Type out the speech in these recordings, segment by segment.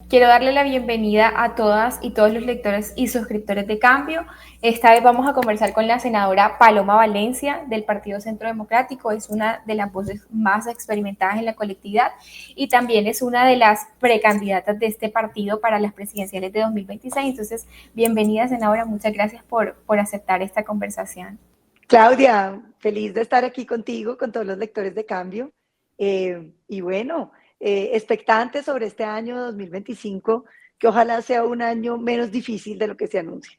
Quiero darle la bienvenida a todas y todos los lectores y suscriptores de Cambio. Esta vez vamos a conversar con la senadora Paloma Valencia del Partido Centro Democrático. Es una de las voces más experimentadas en la colectividad y también es una de las precandidatas de este partido para las presidenciales de 2026. Entonces, bienvenida, senadora. Muchas gracias por aceptar esta conversación. Claudia, feliz de estar aquí contigo, con todos los lectores de Cambio. Y bueno, expectante sobre este año 2025, que ojalá sea un año menos difícil de lo que se anuncia.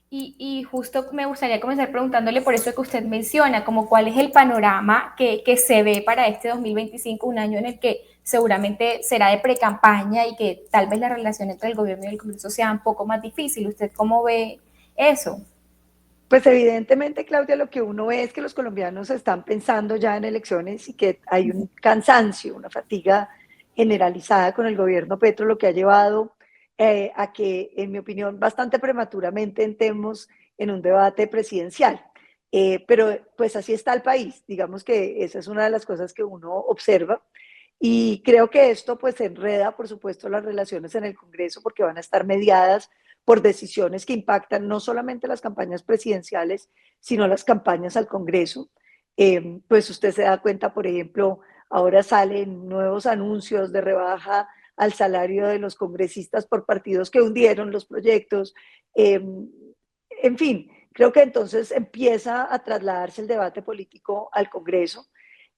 Y justo me gustaría comenzar preguntándole por eso que usted menciona, como cuál es el panorama que se ve para este 2025, un año en el que seguramente será de pre-campaña y que tal vez la relación entre el gobierno y el Congreso sea un poco más difícil. ¿Usted cómo ve eso? Pues evidentemente, Claudia, lo que uno ve es que los colombianos están pensando ya en elecciones y que hay un cansancio, una fatiga generalizada con el gobierno Petro, lo que ha llevado a que, en mi opinión, bastante prematuramente entremos en un debate presidencial. Pero pues así está el país. Digamos que esa es una de las cosas que uno observa. Y creo que esto pues enreda, por supuesto, las relaciones en el Congreso porque van a estar mediadas por decisiones que impactan no solamente las campañas presidenciales, sino las campañas al Congreso. Pues usted se da cuenta, por ejemplo, ahora salen nuevos anuncios de rebaja al salario de los congresistas por partidos que hundieron los proyectos. Eh, en fin, creo que entonces empieza a trasladarse el debate político al Congreso.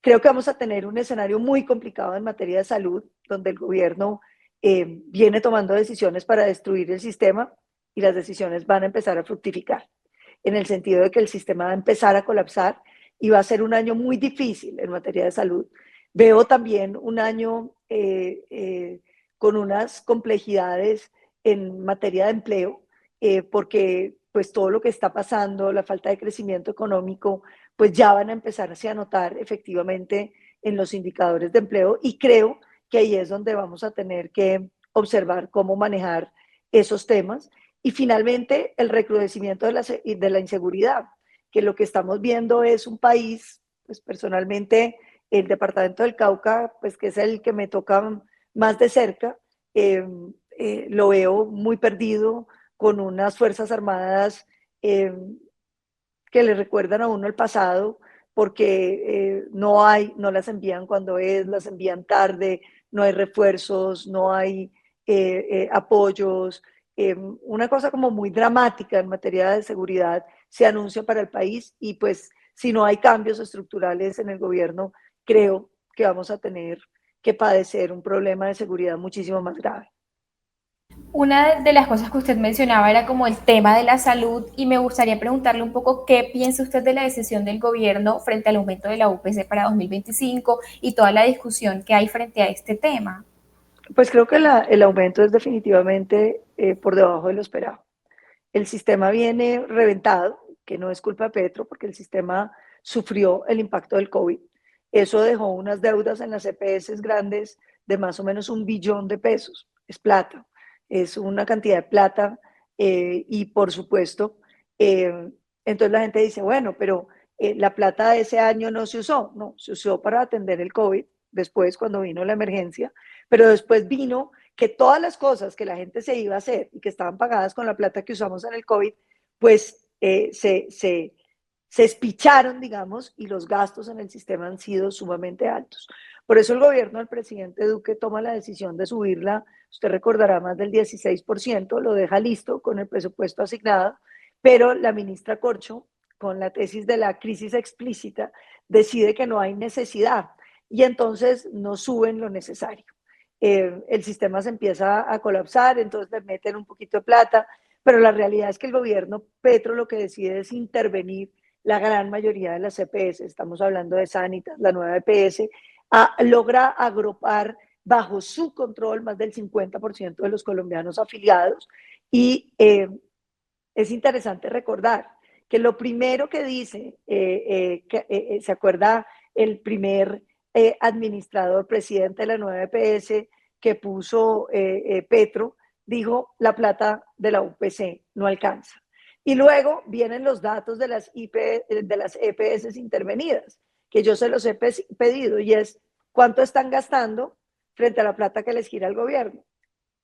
Creo que vamos a tener un escenario muy complicado en materia de salud, donde el gobierno viene tomando decisiones para destruir el sistema y las decisiones van a empezar a fructificar, en el sentido de que el sistema va a empezar a colapsar y va a ser un año muy difícil en materia de salud. Veo también un año con unas complejidades en materia de empleo, porque pues todo lo que está pasando, la falta de crecimiento económico, pues ya van a empezarse a notar efectivamente en los indicadores de empleo y creo que ahí es donde vamos a tener que observar cómo manejar esos temas. Y finalmente, el recrudecimiento de la inseguridad, que lo que estamos viendo es un país, pues personalmente, el departamento del Cauca, pues que es el que me toca más de cerca, lo veo muy perdido, con unas Fuerzas Armadas eh, que le recuerdan a uno el pasado, porque no las envían cuando es, las envían tarde, no hay refuerzos, no hay apoyos. Una cosa como muy dramática en materia de seguridad se anuncia para el país y pues si no hay cambios estructurales en el gobierno, creo que vamos a tener que padecer un problema de seguridad muchísimo más grave. Una de las cosas que usted mencionaba era como el tema de la salud y me gustaría preguntarle un poco qué piensa usted de la decisión del gobierno frente al aumento de la UPC para 2025 y toda la discusión que hay frente a este tema. Pues creo que el aumento es definitivamente por debajo de lo esperado. El sistema viene reventado, que no es culpa de Petro, porque el sistema sufrió el impacto del COVID. Eso dejó unas deudas en las EPS grandes de más o menos 1 billón de pesos. Es plata, es una cantidad de plata y por supuesto, entonces la gente dice, bueno, pero la plata de ese año no se usó. No, se usó para atender el COVID después cuando vino la emergencia, pero después vino que todas las cosas que la gente se iba a hacer y que estaban pagadas con la plata que usamos en el COVID, pues se espicharon, digamos, y los gastos en el sistema han sido sumamente altos. Por eso el gobierno del presidente Duque toma la decisión de subirla, usted recordará, más del 16%, lo deja listo con el presupuesto asignado, pero la ministra Corcho, con la tesis de la crisis explícita, decide que no hay necesidad y entonces no suben lo necesario. El sistema se empieza a colapsar, entonces le meten un poquito de plata, pero la realidad es que el gobierno Petro lo que decide es intervenir la gran mayoría de las EPS, estamos hablando de Sanitas, la nueva EPS, logra agrupar bajo su control más del 50% de los colombianos afiliados y es interesante recordar que lo primero que dice, se acuerda el primer administrador, presidente de la nueva EPS que puso Petro, dijo la plata de la UPC no alcanza. Y luego vienen los datos de las EPS intervenidas, que yo se los he pedido, y es cuánto están gastando frente a la plata que les gira el gobierno.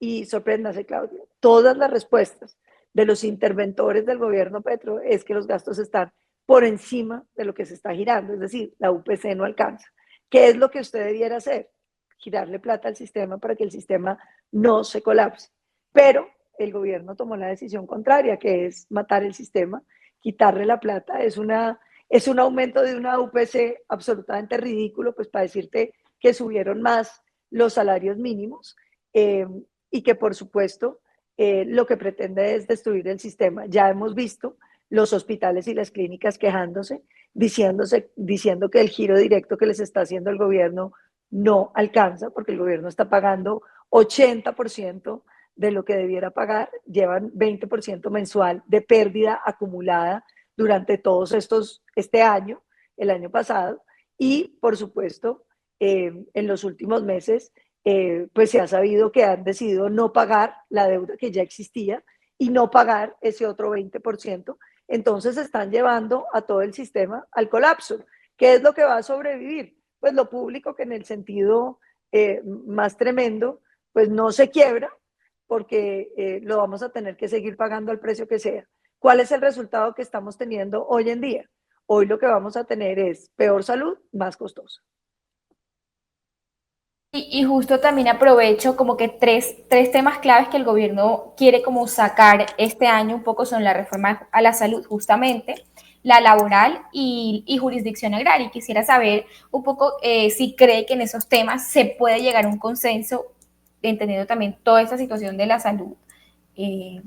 y sorpréndase, Claudia, todas las respuestas de los interventores del gobierno Petro es que los gastos están por encima de lo que se está girando, es decir, la UPC no alcanza. ¿Qué es lo que usted debiera hacer? Girarle plata al sistema para que el sistema no se colapse. Pero el gobierno tomó la decisión contraria, que es matar el sistema, quitarle la plata. Es un aumento de una UPC absolutamente ridículo, pues para decirte que subieron más los salarios mínimos y que por supuesto lo que pretende es destruir el sistema. Ya hemos visto los hospitales y las clínicas quejándose, diciendo que el giro directo que les está haciendo el gobierno no alcanza, porque el gobierno está pagando 80% de lo que debiera pagar, llevan 20% mensual de pérdida acumulada durante este año, el año pasado, y por supuesto, en los últimos meses, pues se ha sabido que han decidido no pagar la deuda que ya existía y no pagar ese otro 20%, entonces están llevando a todo el sistema al colapso. ¿Qué es lo que va a sobrevivir? Pues lo público, que en el sentido más tremendo, pues no se quiebra, porque lo vamos a tener que seguir pagando al precio que sea. ¿Cuál es el resultado que estamos teniendo hoy en día? Hoy lo que vamos a tener es peor salud, más costosa. Y justo también aprovecho como que tres temas claves que el gobierno quiere como sacar este año un poco son la reforma a la salud justamente, la laboral y jurisdicción agraria. Y quisiera saber un poco si cree que en esos temas se puede llegar a un consenso, entendiendo también toda esta situación de la salud. Eh,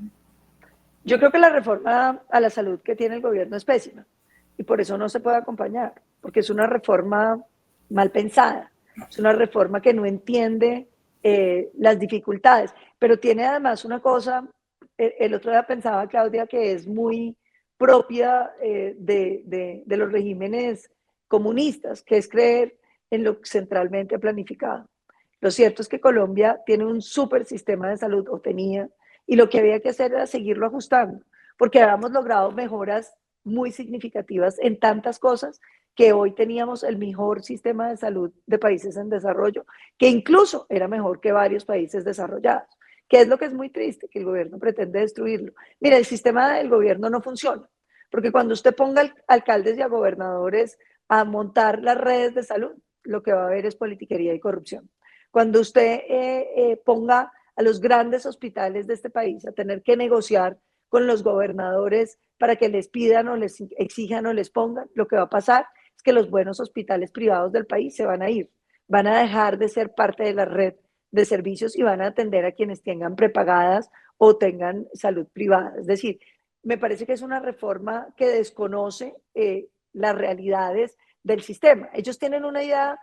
Yo creo que la reforma a la salud que tiene el gobierno es pésima y por eso no se puede acompañar, porque es una reforma mal pensada, es una reforma que no entiende las dificultades, pero tiene además una cosa, el otro día pensaba, Claudia, que es muy propia de los regímenes comunistas, que es creer en lo centralmente planificado. Lo cierto es que Colombia tiene un súper sistema de salud, o tenía, y lo que había que hacer era seguirlo ajustando, porque habíamos logrado mejoras muy significativas en tantas cosas que hoy teníamos el mejor sistema de salud de países en desarrollo, que incluso era mejor que varios países desarrollados. ¿Qué es lo que es muy triste? Que el gobierno pretende destruirlo. Mira, el sistema del gobierno no funciona, porque cuando usted ponga alcaldes y a gobernadores a montar las redes de salud, lo que va a haber es politiquería y corrupción. Cuando usted ponga a los grandes hospitales de este país a tener que negociar con los gobernadores para que les pidan o les exijan o les pongan, lo que va a pasar es que los buenos hospitales privados del país se van a ir, van a dejar de ser parte de la red de servicios y van a atender a quienes tengan prepagadas o tengan salud privada. Es decir, me parece que es una reforma que desconoce las realidades del sistema. Ellos tienen una idea,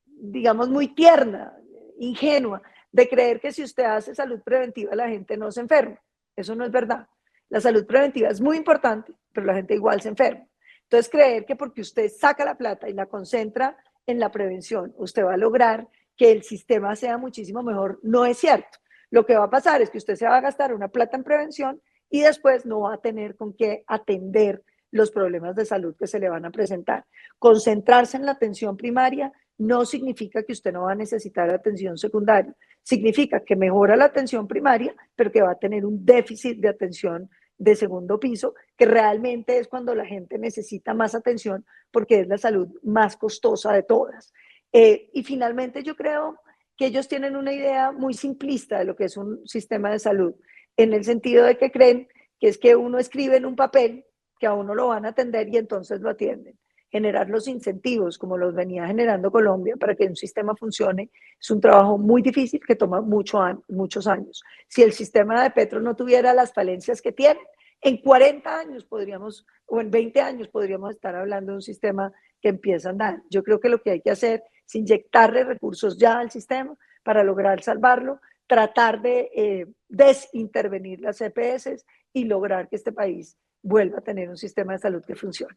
digamos, muy tierna, ingenua, de creer que si usted hace salud preventiva la gente no se enferma. Eso no es verdad. La salud preventiva es muy importante, pero la gente igual se enferma. Entonces, creer que porque usted saca la plata y la concentra en la prevención, usted va a lograr que el sistema sea muchísimo mejor, no es cierto. Lo que va a pasar es que usted se va a gastar una plata en prevención y después no va a tener con qué atender los problemas de salud que se le van a presentar. Concentrarse en la atención primaria no significa que usted no va a necesitar atención secundaria. Significa que mejora la atención primaria, pero que va a tener un déficit de atención de segundo piso, que realmente es cuando la gente necesita más atención porque es la salud más costosa de todas. Y finalmente yo creo que ellos tienen una idea muy simplista de lo que es un sistema de salud, en el sentido de que creen que es que uno escribe en un papel que a uno lo van a atender y entonces lo atienden. Generar los incentivos, como los venía generando Colombia, para que un sistema funcione, es un trabajo muy difícil que toma muchos años. Si el sistema de Petro no tuviera las falencias que tiene, en 40 años podríamos, o en 20 años podríamos estar hablando de un sistema que empieza a andar. Yo creo que lo que hay que hacer es inyectarle recursos ya al sistema para lograr salvarlo, tratar de desintervenir las EPS y lograr que este país vuelva a tener un sistema de salud que funcione.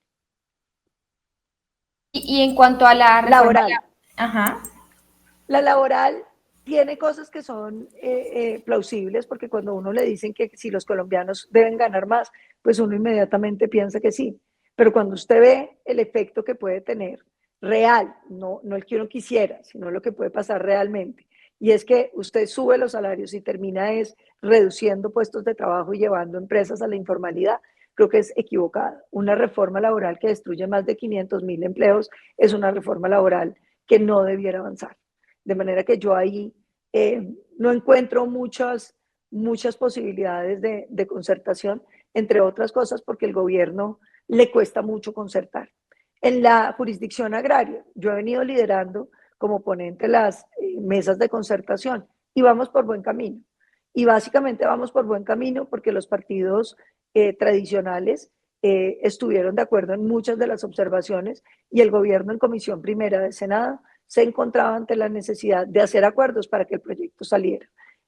y en cuanto a la reforma, Laboral. ajá. La laboral tiene cosas que son plausibles, porque cuando uno le dicen que si los colombianos deben ganar más, pues uno inmediatamente piensa que sí. Pero cuando usted ve el efecto que puede tener real, no el que uno quisiera, sino lo que puede pasar realmente, y es que usted sube los salarios y termina es reduciendo puestos de trabajo y llevando empresas a la informalidad, creo que es equivocada. Una reforma laboral que destruye más de 500.000 empleos es una reforma laboral que no debiera avanzar. De manera que yo ahí no encuentro muchas posibilidades de concertación, entre otras cosas porque el gobierno le cuesta mucho concertar. En la jurisdicción agraria, yo he venido liderando como ponente las mesas de concertación y vamos por buen camino. Y básicamente vamos por buen camino porque los partidos tradicionales estuvieron de acuerdo en muchas de las observaciones y el gobierno en comisión primera del Senado se encontraba ante la necesidad de hacer acuerdos para que el proyecto saliera.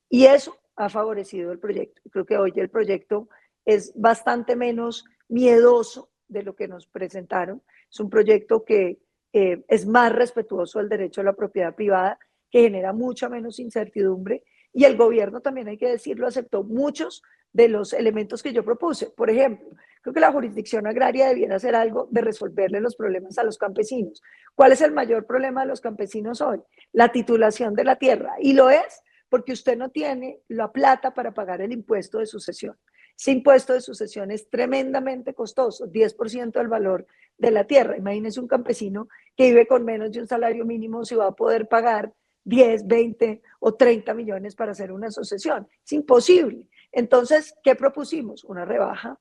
Y eso ha favorecido el proyecto. Creo que hoy el proyecto es bastante menos miedoso de lo que nos presentaron. Es un proyecto que es más respetuoso del derecho a la propiedad privada, que genera mucha menos incertidumbre, y el gobierno también, hay que decirlo, aceptó muchos de los elementos que yo propuse. Por ejemplo, creo que la jurisdicción agraria debiera hacer algo de resolverle los problemas a los campesinos. ¿Cuál es el mayor problema de los campesinos hoy? La titulación de la tierra, y lo es porque usted no tiene la plata para pagar el impuesto de sucesión. Ese impuesto de sucesión es tremendamente costoso, 10% del valor de la tierra. Imagínese un campesino que vive con menos de un salario mínimo si va a poder pagar 10, 20 o 30 millones para hacer una sucesión. Es imposible. Entonces, ¿qué propusimos? Una rebaja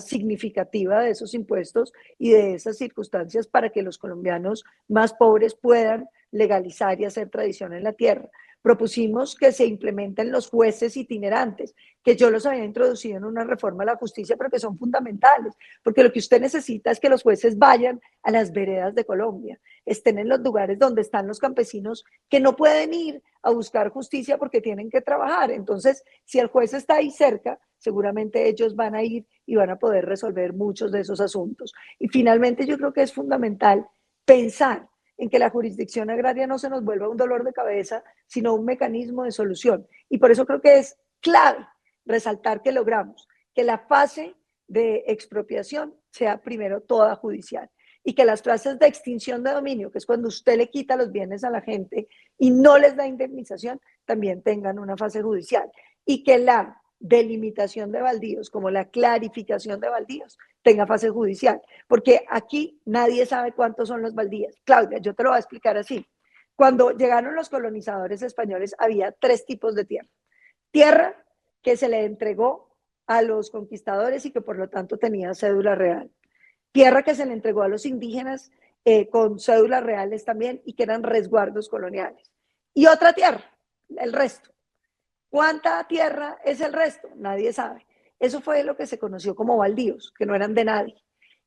significativa de esos impuestos y de esas circunstancias para que los colombianos más pobres puedan legalizar y hacer tradición en la tierra. Propusimos que se implementen los jueces itinerantes, que yo los había introducido en una reforma a la justicia, pero que son fundamentales, porque lo que usted necesita es que los jueces vayan a las veredas de Colombia, estén en los lugares donde están los campesinos que no pueden ir a buscar justicia porque tienen que trabajar. Entonces, si el juez está ahí cerca, seguramente ellos van a ir y van a poder resolver muchos de esos asuntos. Y finalmente, yo creo que es fundamental pensar en que la jurisdicción agraria no se nos vuelva un dolor de cabeza, sino un mecanismo de solución. Y por eso creo que es clave resaltar que logramos que la fase de expropiación sea primero toda judicial y que las fases de extinción de dominio, que es cuando usted le quita los bienes a la gente y no les da indemnización, también tengan una fase judicial, y que la delimitación de baldíos, como la clarificación de baldíos, tenga fase judicial, porque aquí nadie sabe cuántos son los baldíos. Claudia, yo te lo voy a explicar así. Cuando llegaron los colonizadores españoles había tres tipos de tierra. Tierra que se le entregó a los conquistadores y que por lo tanto tenía cédula real. Tierra que se le entregó a los indígenas con cédulas reales también y que eran resguardos coloniales. Y otra tierra, el resto. ¿Cuánta tierra es el resto? Nadie sabe. Eso fue lo que se conoció como baldíos, que no eran de nadie.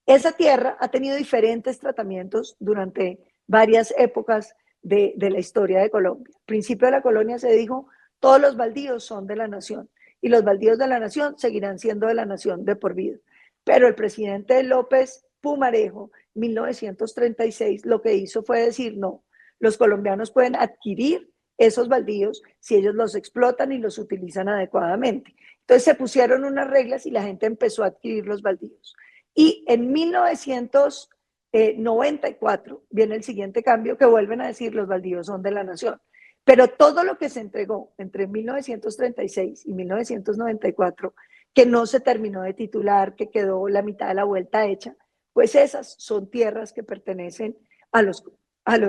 Esa tierra ha tenido diferentes tratamientos durante varias épocas de la historia de Colombia. Al principio de la colonia se dijo, todos los baldíos son de la nación y los baldíos de la nación seguirán siendo de la nación de por vida. Pero el presidente López Pumarejo, en 1936, lo que hizo fue decir, no, los colombianos pueden adquirir esos baldíos si ellos los explotan y los utilizan adecuadamente. Entonces se pusieron unas reglas y la gente empezó a adquirir los baldíos. Y en 1994 viene el siguiente cambio, que vuelven a decir los baldíos son de la nación. Pero todo lo que se entregó entre 1936 y 1994, que no se terminó de titular, que quedó la mitad de la vuelta hecha, pues esas son tierras que pertenecen a los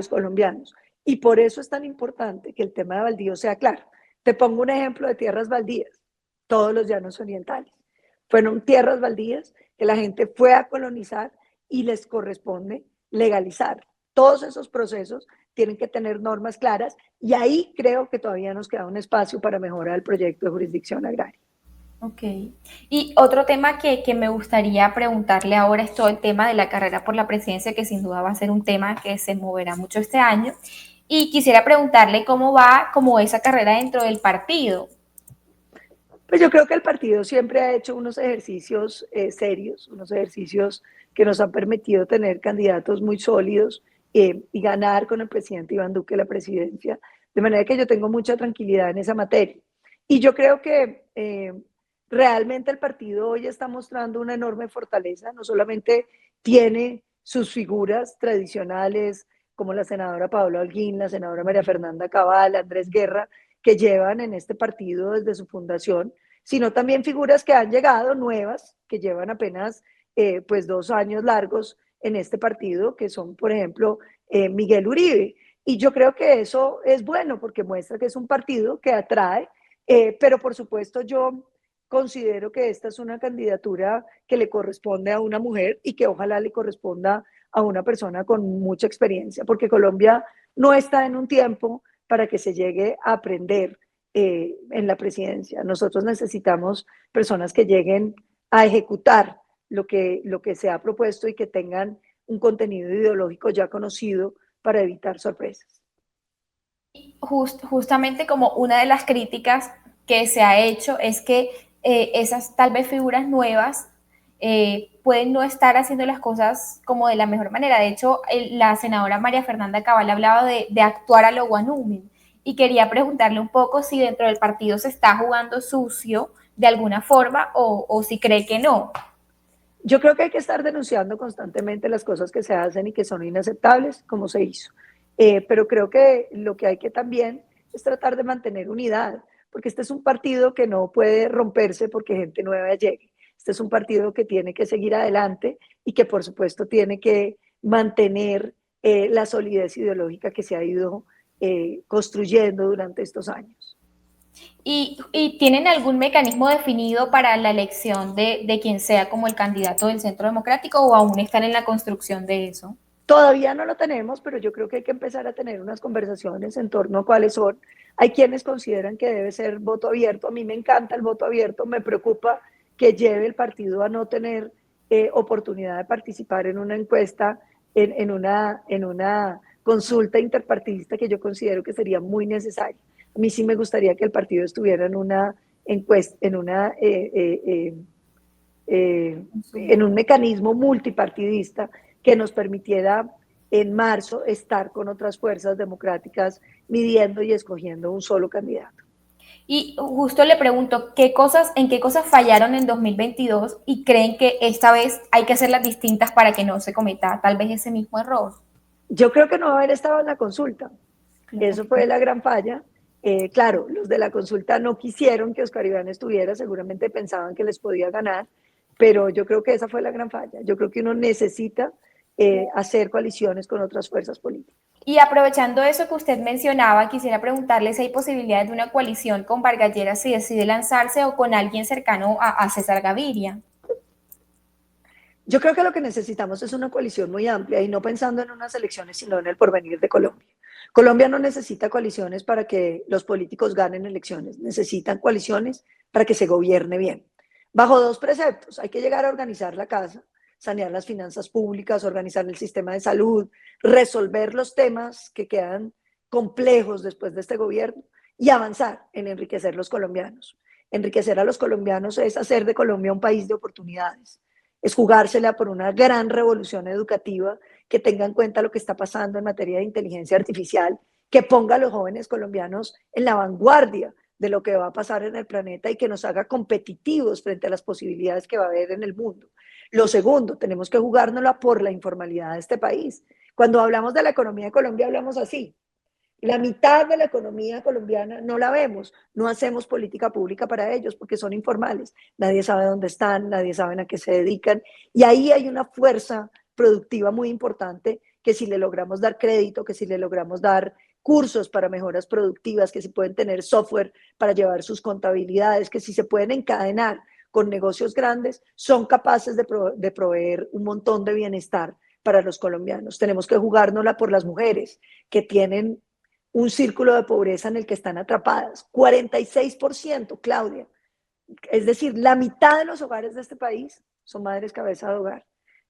colombianos. Y por eso es tan importante que el tema de baldíos sea claro. Te pongo un ejemplo de tierras baldías, todos los llanos orientales. Fueron tierras baldías que la gente fue a colonizar y les corresponde legalizar. Todos esos procesos tienen que tener normas claras y ahí creo que todavía nos queda un espacio para mejorar el proyecto de jurisdicción agraria. Ok. Y otro tema que me gustaría preguntarle ahora es todo el tema de la carrera por la presidencia, que sin duda va a ser un tema que se moverá mucho este año. Y quisiera preguntarle cómo va como esa carrera dentro del partido. Pues yo creo que el partido siempre ha hecho unos ejercicios serios, unos ejercicios que nos han permitido tener candidatos muy sólidos y ganar con el presidente Iván Duque la presidencia, de manera que yo tengo mucha tranquilidad en esa materia. Y yo creo que realmente el partido hoy está mostrando una enorme fortaleza, no solamente tiene sus figuras tradicionales, como la senadora Paola Holguín, la senadora María Fernanda Cabal, Andrés Guerra, que llevan en este partido desde su fundación, sino también figuras que han llegado nuevas, que llevan apenas pues 2 años largos en este partido, que son, por ejemplo, Miguel Uribe. Y yo creo que eso es bueno porque muestra que es un partido que atrae, pero por supuesto yo considero que esta es una candidatura que le corresponde a una mujer y que ojalá le corresponda a una persona con mucha experiencia, porque Colombia no está en un tiempo para que se llegue a aprender en la presidencia. Nosotros necesitamos personas que lleguen a ejecutar lo que se ha propuesto y que tengan un contenido ideológico ya conocido para evitar sorpresas. Justamente como una de las críticas que se ha hecho es que esas tal vez figuras nuevas pueden no estar haciendo las cosas como de la mejor manera. De hecho, la senadora María Fernanda Cabal hablaba de actuar a lo guanúmen y quería preguntarle un poco si dentro del partido se está jugando sucio de alguna forma o si cree que no. Yo creo que hay que estar denunciando constantemente las cosas que se hacen y que son inaceptables, como se hizo. Pero creo que lo que hay que también es tratar de mantener unidad, porque este es un partido que no puede romperse porque gente nueva llegue. Este es un partido que tiene que seguir adelante y que por supuesto tiene que mantener la solidez ideológica que se ha ido construyendo durante estos años. ¿Y tienen algún mecanismo definido para la elección de quien sea como el candidato del Centro Democrático o aún están en la construcción de eso? Todavía no lo tenemos, pero yo creo que hay que empezar a tener unas conversaciones en torno a cuáles son. Hay quienes consideran que debe ser voto abierto. A mí me encanta el voto abierto. Me preocupa que lleve el partido a no tener oportunidad de participar en una encuesta, en una consulta interpartidista que yo considero que sería muy necesaria. A mí sí me gustaría que el partido estuviera en una encuesta, en un mecanismo multipartidista que nos permitiera en marzo estar con otras fuerzas democráticas midiendo y escogiendo un solo candidato. Y justo le pregunto, ¿en qué cosas fallaron en 2022 y creen que esta vez hay que hacerlas distintas para que no se cometa tal vez ese mismo error? Yo creo que no haber estado en la consulta. Eso Okay. fue la gran falla. Claro, los de la consulta no quisieron que Oscar Iván estuviera, seguramente pensaban que les podía ganar, pero yo creo que esa fue la gran falla. Yo creo que uno necesita hacer coaliciones con otras fuerzas políticas. Y aprovechando eso que usted mencionaba, quisiera preguntarle si hay posibilidades de una coalición con Vargas Lleras si decide lanzarse o con alguien cercano a César Gaviria. Yo creo que lo que necesitamos es una coalición muy amplia y no pensando en unas elecciones, sino en el porvenir de Colombia. Colombia no necesita coaliciones para que los políticos ganen elecciones, necesitan coaliciones para que se gobierne bien. Bajo dos preceptos, hay que llegar a organizar la casa, sanear las finanzas públicas, organizar el sistema de salud, resolver los temas que quedan complejos después de este gobierno y avanzar en enriquecer los colombianos. Enriquecer a los colombianos es hacer de Colombia un país de oportunidades, es jugársela por una gran revolución educativa que tenga en cuenta lo que está pasando en materia de inteligencia artificial, que ponga a los jóvenes colombianos en la vanguardia de lo que va a pasar en el planeta y que nos haga competitivos frente a las posibilidades que va a haber en el mundo. Lo segundo, tenemos que jugárnosla por la informalidad de este país. Cuando hablamos de la economía de Colombia, hablamos así. La mitad de la economía colombiana no la vemos, no hacemos política pública para ellos porque son informales, nadie sabe dónde están, nadie sabe a qué se dedican y ahí hay una fuerza productiva muy importante que si le logramos dar crédito, que si le logramos dar cursos para mejoras productivas, que si pueden tener software para llevar sus contabilidades, que si se pueden encadenar con negocios grandes, son capaces de proveer un montón de bienestar para los colombianos. Tenemos que jugárnosla por las mujeres que tienen un círculo de pobreza en el que están atrapadas. 46%, Claudia. Es decir, la mitad de los hogares de este país son madres cabeza de hogar.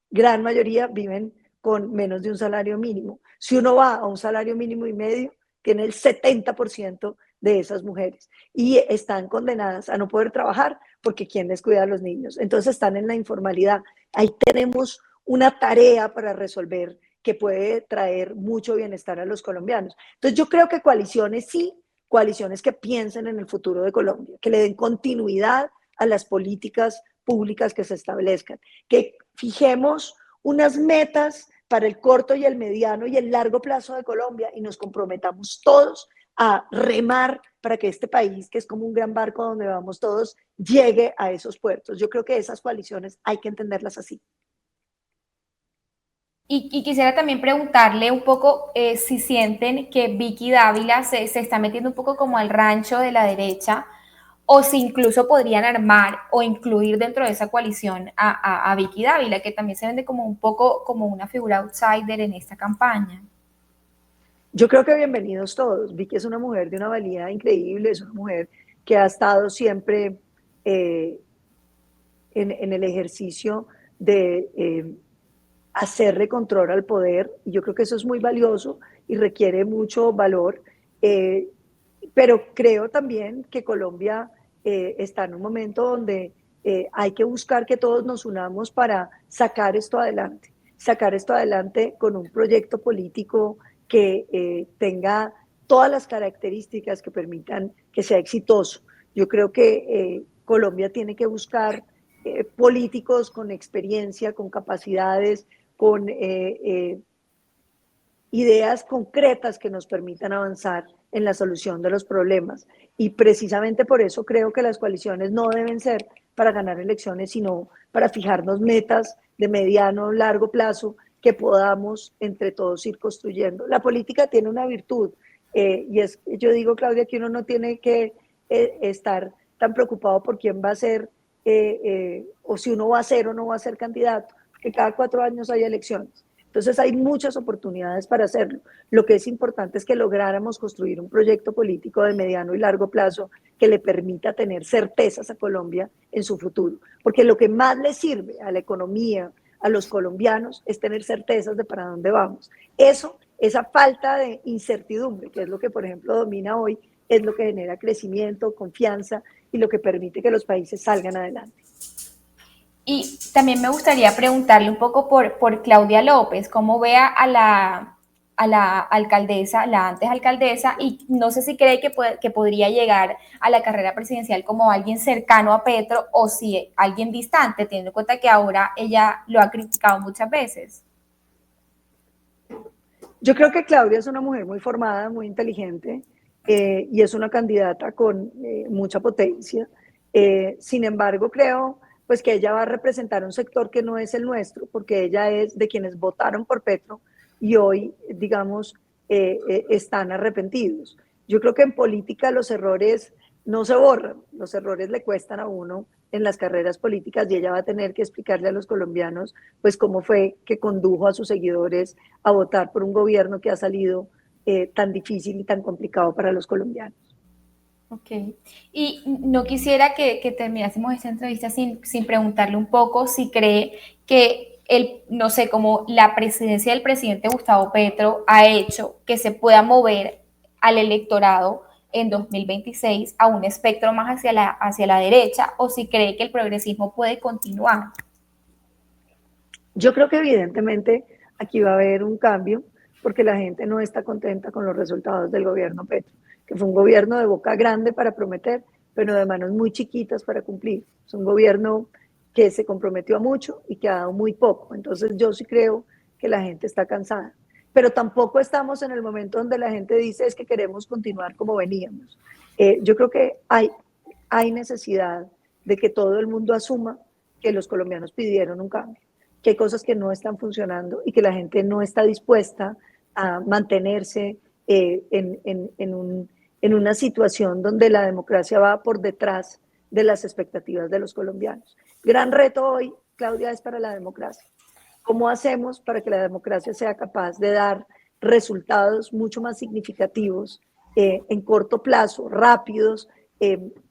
Gran mayoría viven con menos de un salario mínimo. Si uno va a un salario mínimo y medio, tiene el 70% de esas mujeres y están condenadas a no poder trabajar porque ¿quién les cuida a los niños? Entonces están en la informalidad. Ahí tenemos una tarea para resolver que puede traer mucho bienestar a los colombianos. Entonces yo creo que coaliciones sí, coaliciones que piensen en el futuro de Colombia, que le den continuidad a las políticas públicas que se establezcan, que fijemos unas metas para el corto y el mediano y el largo plazo de Colombia y nos comprometamos todos a remar para que este país, que es como un gran barco donde vamos todos, llegue a esos puertos. Yo creo que esas coaliciones hay que entenderlas así. Y quisiera también preguntarle un poco si sienten que Vicky Dávila se está metiendo un poco como al rancho de la derecha, o si incluso podrían armar o incluir dentro de esa coalición a Vicky Dávila, que también se vende como un poco como una figura outsider en esta campaña. Yo creo que bienvenidos todos. Vicky es una mujer de una valía increíble, es una mujer que ha estado siempre en el ejercicio de hacerle control al poder, y yo creo que eso es muy valioso y requiere mucho valor, eh, pero creo también que Colombia está en un momento donde hay que buscar que todos nos unamos para sacar esto adelante con un proyecto político que tenga todas las características que permitan que sea exitoso. Yo creo que Colombia tiene que buscar políticos con experiencia, con capacidades, con ideas concretas que nos permitan avanzar en la solución de los problemas. Y precisamente por eso creo que las coaliciones no deben ser para ganar elecciones, sino para fijarnos metas de mediano, largo plazo que podamos entre todos ir construyendo. La política tiene una virtud y es, yo digo, Claudia, que uno no tiene que estar tan preocupado por quién va a ser o si uno va a ser o no va a ser candidato, que cada 4 años hay elecciones. Entonces hay muchas oportunidades para hacerlo. Lo que es importante es que lográramos construir un proyecto político de mediano y largo plazo que le permita tener certezas a Colombia en su futuro. Porque lo que más le sirve a la economía, a los colombianos, es tener certezas de para dónde vamos. Eso, esa falta de incertidumbre, que es lo que, por ejemplo, domina hoy, es lo que genera crecimiento, confianza y lo que permite que los países salgan adelante. Y también me gustaría preguntarle un poco por Claudia López, cómo ve a la alcaldesa, la antes alcaldesa, y no sé si cree que podría llegar a la carrera presidencial como alguien cercano a Petro o si alguien distante, teniendo en cuenta que ahora ella lo ha criticado muchas veces. Yo creo que Claudia es una mujer muy formada, muy inteligente y es una candidata con mucha potencia. Sin embargo, creo pues que ella va a representar un sector que no es el nuestro, porque ella es de quienes votaron por Petro y hoy, digamos, están arrepentidos. Yo creo que en política los errores no se borran, los errores le cuestan a uno en las carreras políticas y ella va a tener que explicarle a los colombianos pues cómo fue que condujo a sus seguidores a votar por un gobierno que ha salido tan difícil y tan complicado para los colombianos. Ok. Y no quisiera que terminásemos esta entrevista sin preguntarle un poco si cree que no sé, como la presidencia del presidente Gustavo Petro ha hecho que se pueda mover al electorado en 2026 a un espectro más hacia la derecha, o si cree que el progresismo puede continuar. Yo creo que evidentemente aquí va a haber un cambio porque la gente no está contenta con los resultados del gobierno Petro, que fue un gobierno de boca grande para prometer, pero de manos muy chiquitas para cumplir. Es un gobierno que se comprometió a mucho y que ha dado muy poco. Entonces yo sí creo que la gente está cansada. Pero tampoco estamos en el momento donde la gente dice es que queremos continuar como veníamos. Yo creo que hay necesidad de que todo el mundo asuma que los colombianos pidieron un cambio, que hay cosas que no están funcionando y que la gente no está dispuesta a mantenerse en una situación donde la democracia va por detrás de las expectativas de los colombianos. Gran reto hoy, Claudia, es para la democracia. ¿Cómo hacemos para que la democracia sea capaz de dar resultados mucho más significativos en corto plazo, rápidos,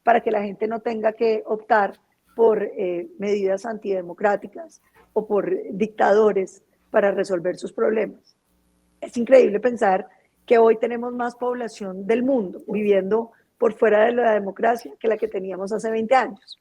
para que la gente no tenga que optar por medidas antidemocráticas o por dictadores para resolver sus problemas? Es increíble pensar que hoy tenemos más población del mundo viviendo por fuera de la democracia que la que teníamos hace 20 años.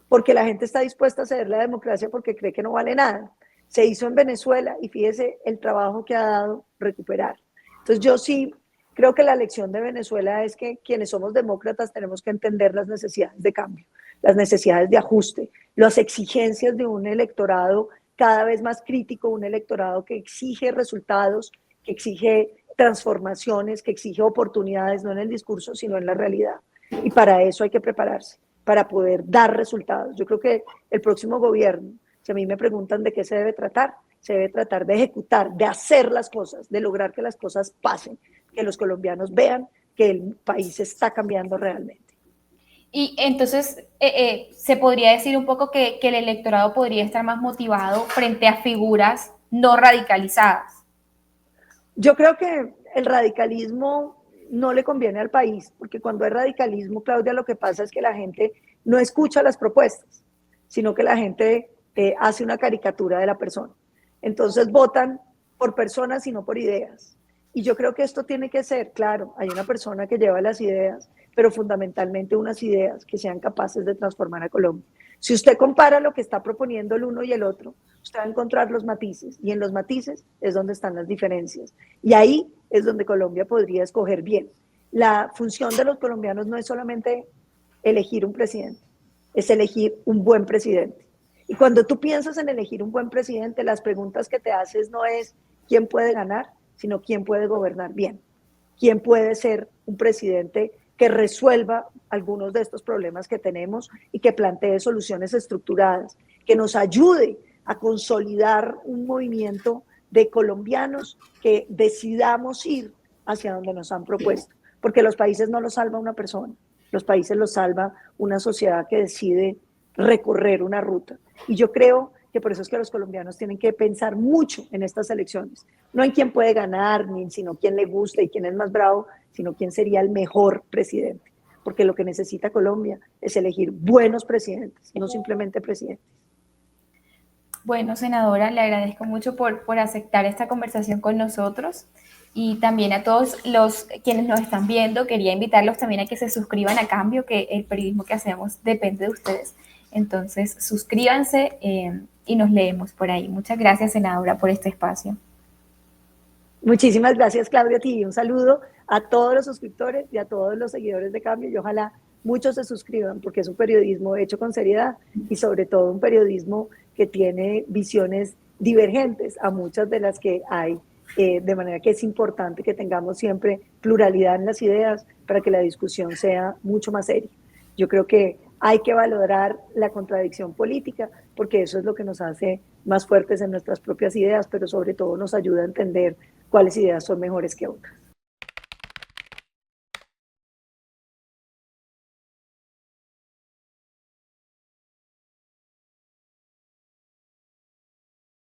Porque la gente está dispuesta a ceder la democracia porque cree que no vale nada. Se hizo en Venezuela y fíjese el trabajo que ha dado recuperar. Entonces yo sí creo que la lección de Venezuela es que quienes somos demócratas tenemos que entender las necesidades de cambio, las necesidades de ajuste, las exigencias de un electorado cada vez más crítico, un electorado que exige resultados, que exige transformaciones, que exige oportunidades, no en el discurso, sino en la realidad. Y para eso hay que prepararse, para poder dar resultados. Yo creo que el próximo gobierno, si a mí me preguntan de qué se debe tratar de ejecutar, de hacer las cosas, de lograr que las cosas pasen, que los colombianos vean que el país está cambiando realmente. Y entonces, se podría decir un poco que el electorado podría estar más motivado frente a figuras no radicalizadas. Yo creo que el radicalismo no le conviene al país, porque cuando hay radicalismo, Claudia, lo que pasa es que la gente no escucha las propuestas, sino que la gente hace una caricatura de la persona. Entonces votan por personas y no por ideas. Y yo creo que esto tiene que ser, claro, hay una persona que lleva las ideas, pero fundamentalmente unas ideas que sean capaces de transformar a Colombia. Si usted compara lo que está proponiendo el uno y el otro, usted va a encontrar los matices, y en los matices es donde están las diferencias. Y ahí es donde Colombia podría escoger bien. La función de los colombianos no es solamente elegir un presidente, es elegir un buen presidente. Y cuando tú piensas en elegir un buen presidente, las preguntas que te haces no es quién puede ganar, sino quién puede gobernar bien, quién puede ser un presidente que resuelva algunos de estos problemas que tenemos y que plantee soluciones estructuradas, que nos ayude a consolidar un movimiento de colombianos que decidamos ir hacia donde nos han propuesto, porque los países no los salva una persona, los países los salva una sociedad que decide recorrer una ruta. Y yo creo que por eso es que los colombianos tienen que pensar mucho en estas elecciones, no en quién puede ganar, ni sino quién le gusta y quién es más bravo, sino quién sería el mejor presidente, porque lo que necesita Colombia es elegir buenos presidentes, no simplemente presidentes. Bueno, senadora, le agradezco mucho por aceptar esta conversación con nosotros y también a todos los quienes nos están viendo, quería invitarlos también a que se suscriban a Cambio, que el periodismo que hacemos depende de ustedes. Entonces, suscríbanse y nos leemos por ahí. Muchas gracias, senadora, por este espacio. Muchísimas gracias, Claudia, a ti. Un saludo a todos los suscriptores y a todos los seguidores de Cambio y ojalá muchos se suscriban porque es un periodismo hecho con seriedad y sobre todo un periodismo que tiene visiones divergentes a muchas de las que hay, de manera que es importante que tengamos siempre pluralidad en las ideas para que la discusión sea mucho más seria. Yo creo que hay que valorar la contradicción política porque eso es lo que nos hace más fuertes en nuestras propias ideas, pero sobre todo nos ayuda a entender cuáles ideas son mejores que otras.